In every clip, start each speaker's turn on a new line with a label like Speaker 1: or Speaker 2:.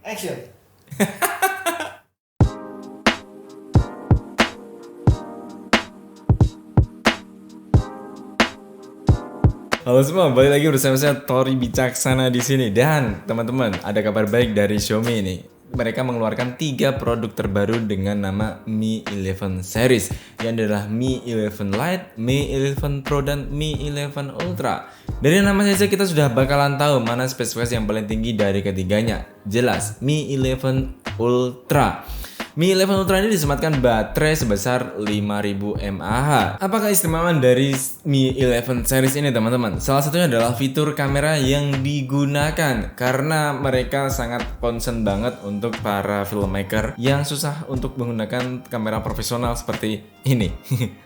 Speaker 1: Action.
Speaker 2: Halo semua, balik lagi bersama saya Tori Bijaksana di sini. Dan teman-teman, ada kabar baik dari Xiaomi ini. Mereka mengeluarkan 3 produk terbaru dengan nama Mi 11 series, yang adalah Mi 11 Lite, Mi 11 Pro, dan Mi 11 Ultra. Dari nama saja kita sudah bakalan tahu mana spesifikasi yang paling tinggi dari ketiganya. Jelas, Mi 11 Ultra. Mi 11 Ultra ini disematkan baterai sebesar 5000 mAh. Apakah istimewaan dari Mi 11 series ini teman-teman? Salah satunya adalah fitur kamera yang digunakan, karena mereka sangat concern banget untuk para filmmaker yang susah untuk menggunakan kamera profesional seperti ini.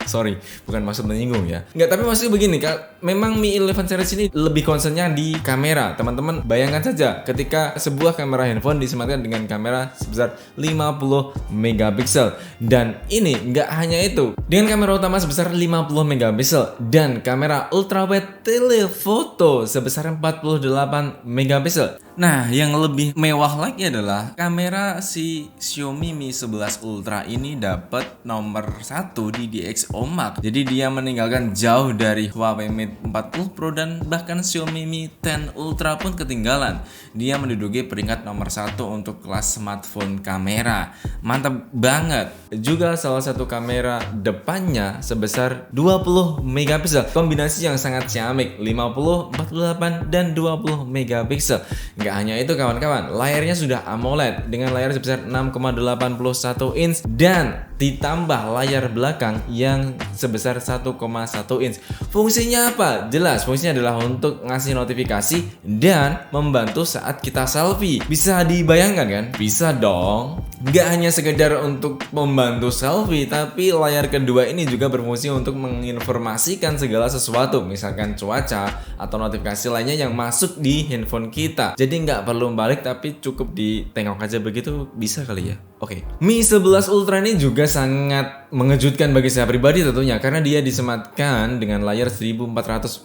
Speaker 2: Sorry, bukan maksud menyinggung ya. Enggak, tapi maksudnya begini, memang Mi 11 series ini lebih concernnya di kamera. Teman-teman bayangkan saja ketika sebuah kamera handphone disematkan dengan kamera sebesar 50 megapiksel, dan ini nggak hanya itu, dengan kamera utama sebesar 50 megapiksel dan kamera ultrawide telephoto sebesar 48 megapiksel. Nah, yang lebih mewah lagi adalah kamera si Xiaomi Mi 11 Ultra ini dapat nomor 1 di DxOMark. Jadi dia meninggalkan jauh dari Huawei Mate 40 Pro dan bahkan Xiaomi Mi 10 Ultra pun ketinggalan. Dia menduduki peringkat nomor 1 untuk kelas smartphone kamera. Mantap banget. Juga salah satu kamera depannya sebesar 20 megapiksel. Kombinasi yang sangat ciamik, 50, 48, dan 20 megapiksel. Gak hanya itu kawan-kawan, layarnya sudah AMOLED dengan layar sebesar 6,81 inch dan ditambah layar belakang yang sebesar 1,1 inch. Fungsinya apa? Jelas, fungsinya adalah untuk ngasih notifikasi dan membantu saat kita selfie. Bisa dibayangkan kan? Bisa dong. Gak hanya sekedar untuk membantu selfie, tapi layar kedua ini juga berfungsi untuk menginformasikan segala sesuatu, misalkan cuaca atau notifikasi lainnya yang masuk di handphone kita. Jadi nggak perlu balik, tapi cukup ditengok aja begitu, bisa kali ya. Oke. Mi 11 Ultra ini juga sangat mengejutkan bagi saya pribadi tentunya, karena dia disematkan dengan layar 1440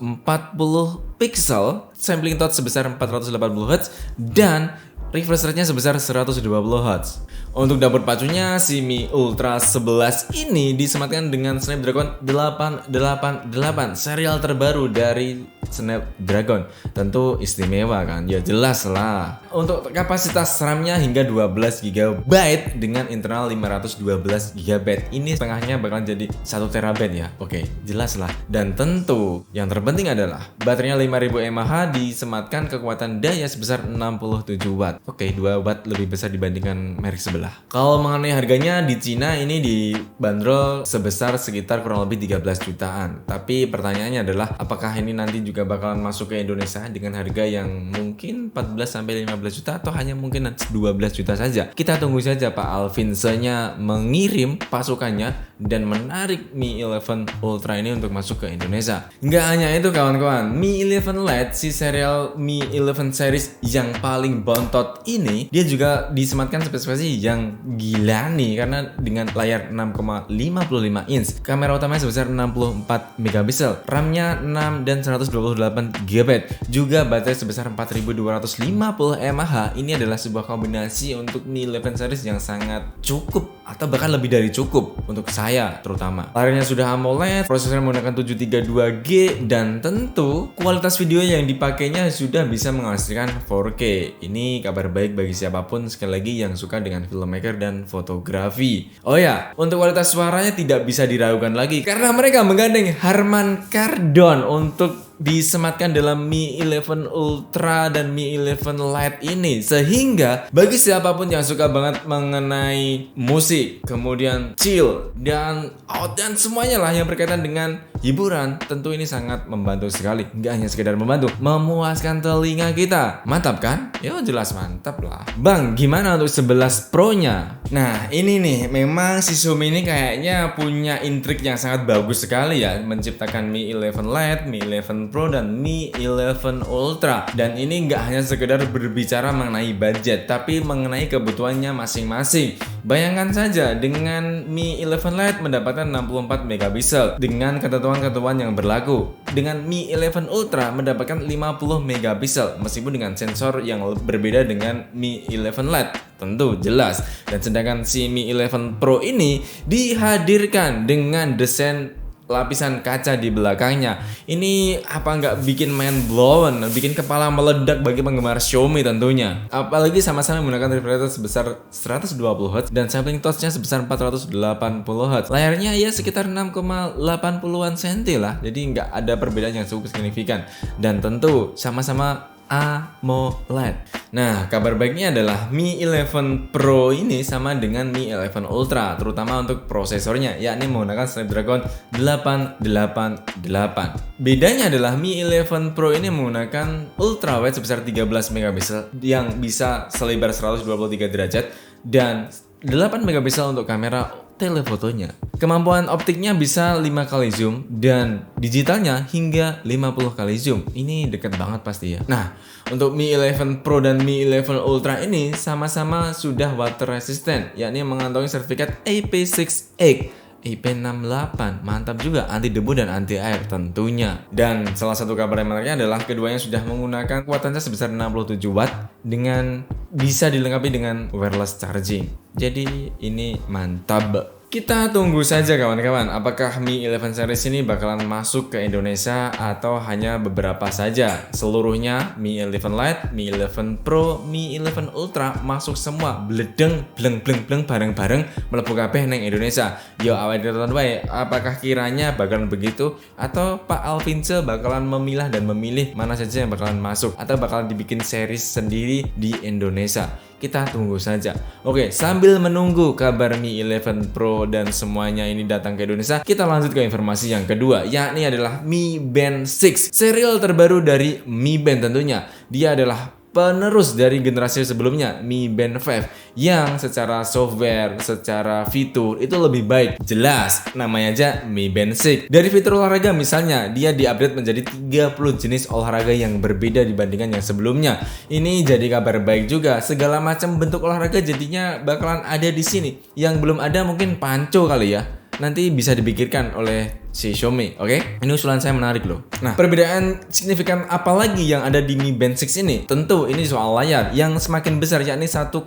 Speaker 2: pixel, sampling touch sebesar 480 Hz, dan refresh rate-nya sebesar 120 Hz. Untuk dapur pacunya, si Mi Ultra 11 ini disematkan dengan Snapdragon 888, serial terbaru dari Snapdragon. Tentu istimewa kan? Ya jelas lah. Untuk kapasitas RAM-nya hingga 12 GB dengan internal 512 GB. Ini setengahnya bakal jadi 1 TB ya. Oke, jelas lah. Dan tentu yang terpenting adalah baterainya 5000 mAh disematkan kekuatan daya sebesar 67 Watt. Oke, 2 Watt lebih besar dibandingkan merek sebelah. Kalau mengenai harganya, di Cina ini dibanderol sebesar sekitar kurang lebih 13 jutaan. Tapi pertanyaannya adalah apakah ini nanti juga bakalan masuk ke Indonesia dengan harga yang mungkin 14-15 juta atau hanya mungkin 12 juta saja. Kita tunggu saja Pak Alvinse-nya mengirim pasukannya dan menarik Mi 11 Ultra ini untuk masuk ke Indonesia. Nggak hanya itu kawan-kawan, Mi 11 Lite, si serial Mi 11 series yang paling bontot ini, dia juga disematkan spesifikasi yang gila nih, karena dengan layar 6,55 inch, kamera utamanya sebesar 64 megapiksel, RAM-nya 6 dan 128 GB, juga baterai sebesar 4250 mAh. Ini adalah sebuah kombinasi untuk Mi 11 series yang sangat cukup, atau bahkan lebih dari cukup untuk saya terutama. Layarnya sudah AMOLED, prosesornya menggunakan 732G, dan tentu kualitas video yang dipakainya sudah bisa menghasilkan 4K. Ini kabar baik bagi siapapun sekali lagi yang suka dengan filmmaker dan fotografi. Oh ya, untuk kualitas suaranya tidak bisa diragukan lagi karena mereka menggandeng Harman Kardon untuk disematkan dalam Mi 11 Ultra dan Mi 11 Lite ini, sehingga bagi siapapun yang suka banget mengenai musik, kemudian chill dan out dan semuanya lah yang berkaitan dengan hiburan, tentu ini sangat membantu sekali. Nggak hanya sekedar membantu, memuaskan telinga kita. Mantap kan? Ya jelas mantap lah. Bang, gimana untuk 11 Pro-nya? Nah ini nih, memang si Xiaomi ini kayaknya punya intrik yang sangat bagus sekali ya, menciptakan Mi 11 Lite, Mi 11 Pro, dan Mi 11 Ultra. Dan ini nggak hanya sekedar berbicara mengenai budget, tapi mengenai kebutuhannya masing-masing. Bayangkan saja dengan Mi 11 Lite mendapatkan 64 megapiksel dengan ketentuan ketentuan-ketentuan yang berlaku. Dengan Mi 11 Ultra mendapatkan 50 megapiksel meskipun dengan sensor yang berbeda dengan Mi 11 Lite. Tentu jelas. Dan sedangkan si Mi 11 Pro ini dihadirkan dengan desain lapisan kaca di belakangnya. Ini apa nggak bikin mind blown, bikin kepala meledak bagi penggemar Xiaomi tentunya. Apalagi sama-sama menggunakan refresh rate sebesar 120 Hz dan sampling touch-nya sebesar 480 Hz. Layarnya ya sekitar 6,80-an cm lah. Jadi nggak ada perbedaan yang cukup signifikan. Dan tentu sama-sama AMOLED. Nah, kabar baiknya adalah Mi 11 Pro ini sama dengan Mi 11 Ultra, terutama untuk prosesornya, yakni menggunakan Snapdragon 888. Bedanya adalah Mi 11 Pro ini menggunakan ultrawide sebesar 13 megapiksel yang bisa selebar 123 derajat dan 8 megapiksel untuk kamera telefotonya. Kemampuan optiknya bisa 5 kali zoom dan digitalnya hingga 50 kali zoom. Ini deket banget pasti ya. Nah, untuk Mi 11 Pro dan Mi 11 Ultra ini sama-sama sudah water resistant, yakni mengantongi sertifikat IP68. IP68, mantap juga, anti debu dan anti air tentunya. Dan salah satu kabar yang menariknya adalah keduanya sudah menggunakan kuatannya sebesar 67 watt dengan bisa dilengkapi dengan wireless charging. Jadi ini mantap. Kita tunggu saja kawan-kawan, apakah Mi 11 series ini bakalan masuk ke Indonesia atau hanya beberapa saja. Seluruhnya Mi 11 Lite, Mi 11 Pro, Mi 11 Ultra masuk semua bledeng bleng bareng-bareng mlebu kabeh nang Indonesia. Yo awake tonton wae, apakah kiranya bakalan begitu atau Pak Alvince bakalan memilah dan memilih mana saja yang bakalan masuk atau bakalan dibikin series sendiri di Indonesia. Kita tunggu saja. Oke, sambil menunggu kabar Mi 11 Pro dan semuanya ini datang ke Indonesia, kita lanjut ke informasi yang kedua, yakni adalah Mi Band 6, serial terbaru dari Mi Band tentunya. Dia adalah penerus dari generasi sebelumnya, Mi Band 5, yang secara software, secara fitur itu lebih baik. Jelas, namanya aja Mi Band 6. Dari fitur olahraga misalnya, dia diupdate menjadi 30 jenis olahraga yang berbeda dibandingkan yang sebelumnya. Ini jadi kabar baik juga. Segala macam bentuk olahraga jadinya bakalan ada di sini. Yang belum ada mungkin panco kali ya. Nanti bisa dipikirkan oleh si Xiaomi, oke? Ini usulan saya menarik loh. Nah, perbedaan signifikan apa lagi yang ada di Mi Band 6 ini? Tentu ini soal layar yang semakin besar, yakni 1,56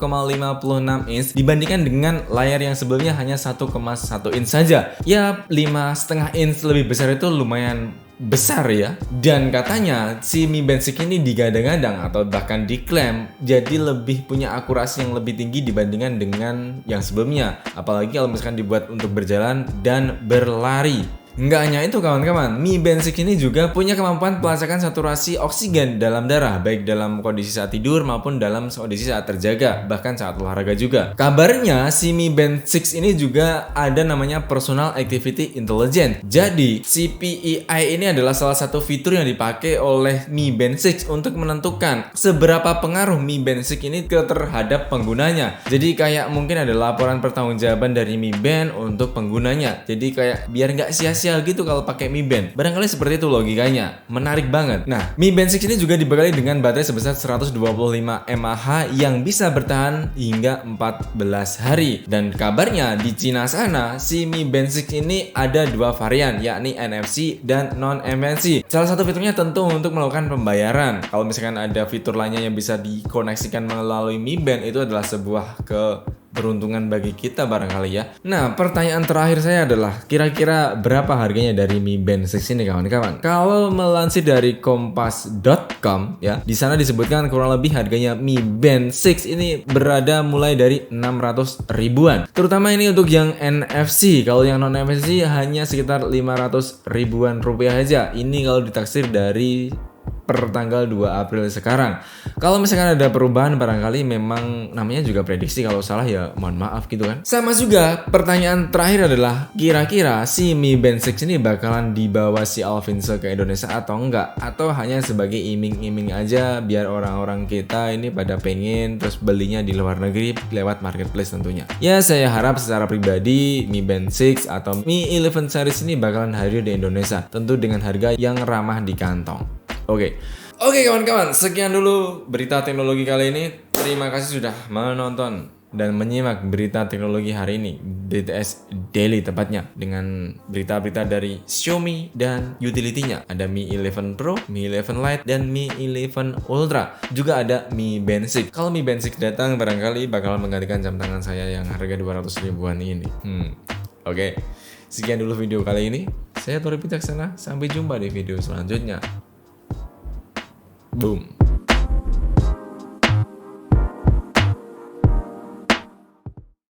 Speaker 2: inch dibandingkan dengan layar yang sebelumnya hanya 1,1 inch saja. Ya, 5,5 inch lebih besar itu lumayan besar ya. Dan katanya si Mi Band 6 ini digadang-gadang atau bahkan diklaim jadi lebih punya akurasi yang lebih tinggi dibandingkan dengan yang sebelumnya, apalagi kalau misalkan dibuat untuk berjalan dan berlari. Nggak hanya itu kawan-kawan, Mi Band 6 ini juga punya kemampuan pelacakan saturasi oksigen dalam darah, baik dalam kondisi saat tidur maupun dalam kondisi saat terjaga, bahkan saat olahraga juga. Kabarnya si Mi Band 6 ini juga ada namanya Personal Activity Intelligence. Jadi CPEI ini adalah salah satu fitur yang dipakai oleh Mi Band 6 untuk menentukan seberapa pengaruh Mi Band 6 ini terhadap penggunanya. Jadi kayak mungkin ada laporan pertanggungjawaban dari Mi Band untuk penggunanya. Jadi kayak biar nggak sia-sia gitu kalau pakai Mi Band. Barangkali seperti itu logikanya. Menarik banget. Nah, Mi Band 6 ini juga dibekali dengan baterai sebesar 125 mAh yang bisa bertahan hingga 14 hari. Dan kabarnya di Cina sana, si Mi Band 6 ini ada dua varian, yakni NFC dan non-NFC. Salah satu fiturnya tentu untuk melakukan pembayaran. Kalau misalkan ada fitur lainnya yang bisa dikoneksikan melalui Mi Band, itu adalah sebuah beruntungan bagi kita barangkali ya. Nah, pertanyaan terakhir saya adalah kira-kira berapa harganya dari Mi Band 6 ini kawan-kawan? Kalau melansir dari kompas.com ya, di sana disebutkan kurang lebih harganya Mi Band 6 ini berada mulai dari 600 ribuan. Terutama ini untuk yang NFC. Kalau yang non NFC hanya sekitar 500 ribuan rupiah aja. Ini kalau ditaksir dari per tanggal 2 April sekarang. Kalau misalkan ada perubahan barangkali memang namanya juga prediksi, kalau salah ya mohon maaf gitu kan. Sama juga pertanyaan terakhir adalah kira-kira si Mi Band 6 ini bakalan dibawa si Alvince ke Indonesia atau enggak, atau hanya sebagai iming-iming aja biar orang-orang kita ini pada pengen terus belinya di luar negeri lewat marketplace tentunya. Ya saya harap secara pribadi Mi Band 6 atau Mi 11 series ini bakalan hadir di Indonesia, tentu dengan harga yang ramah di kantong. Oke kawan-kawan, sekian dulu berita teknologi kali ini. Terima kasih sudah menonton. dan menyimak berita teknologi hari ini, BTS Daily tepatnya, dengan berita-berita dari Xiaomi dan utility-nya. Ada Mi 11 Pro, Mi 11 Lite, dan Mi 11 Ultra. Juga ada Mi Band 6. Kalau Mi Band 6 datang, barangkali bakal menggantikan jam tangan saya yang harga 200 ribuan ini. Oke. Sekian dulu video kali ini. Saya Tori Pijaksana. Sampai jumpa di video selanjutnya. Boom.